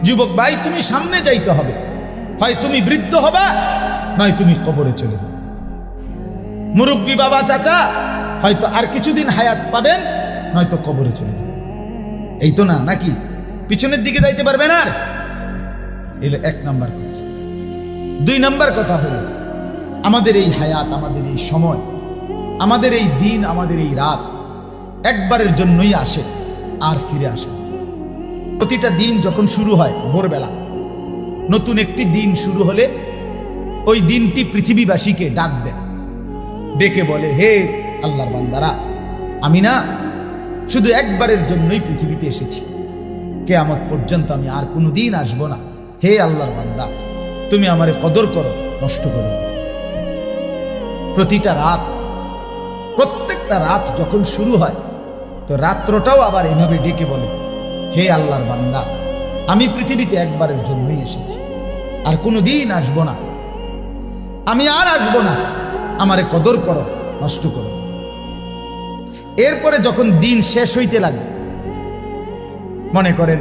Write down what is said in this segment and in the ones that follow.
যুবক ভাই, তুমি সামনে যাইতে হবে, হয় তুমি বৃদ্ধ হবা নয় তুমি কবরে চলে যাবে। মুরব্বী বাবা চাচা হয়তো আর কিছুদিন হায়াত পাবেন, নয়তো কবরে চলে যাবে। এই তো না নাকি? পিছনের দিকে যাইতে পারবেন আর? এলো 1 নাম্বার কথা। 2 নাম্বার কথা হলো, আমাদের এই হায়াত, আমাদের এই সময়, আমাদের এই দিন, আমাদের এই রাত একবারের জন্যই আসে আর ফিরে আসে। প্রতিটা দিন যখন শুরু হয় ভোরবেলা, নতুন একটি দিন শুরু হলে ওই দিনটি পৃথিবীবাসীকে ডাক দেয়, ডেকে বলে, হে আল্লাহর বান্দারা, আমি না শুধু একবারের জন্যই পৃথিবীতে এসেছি, কিয়ামত পর্যন্ত আমি আর কোনো দিন আসবো না। হে আল্লাহর বান্দা, তুমি আমারে কদর করো, নষ্ট করো। প্রতিটা রাত, প্রত্যেকটা রাত যখন শুরু হয়, তো রাত্রটাও আবার এভাবে ডেকে বলে, হে আল্লাহর বান্দা, আমি পৃথিবীতে একবারের জন্যই এসেছি, আর কোনো দিন আসবো না, আমি আর আসবো না, আমারে কদর করো, নষ্ট করো। এরপরে যখন দিন শেষ হইতে লাগে, মনে করেন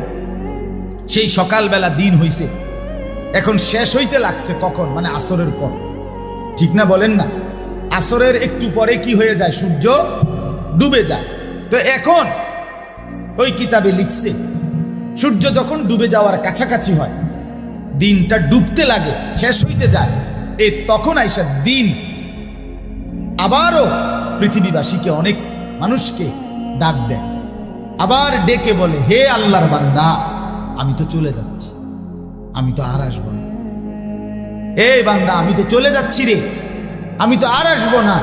সেই সকালবেলা দিন হইছে, এখন শেষ হইতে লাগছে কখন? মানে আসরের পর, ঠিক না বলেন না? আসরের একটু পরে কি হয়ে যায়? সূর্য ডুবে যায়। তো এখন ওই কিতাবে লিখছে, সূর্য যখন ডুবে যাওয়ার কাছাকাছি হয়, দিনটা ডুবতে লাগে, শেষ হইতে যায়, তখন আইসা দিন আবারও পৃথিবীবাসীকে, অনেক মানুষকে ডাক দেয়, আবার ডেকে বলে, হে আল্লাহর বান্দা, আমি তো চলে যাচ্ছি, আমি তো আর আসবো না। এই বান্দা, আমি তো চলে যাচ্ছি রে, আমি তো আর আসবো না।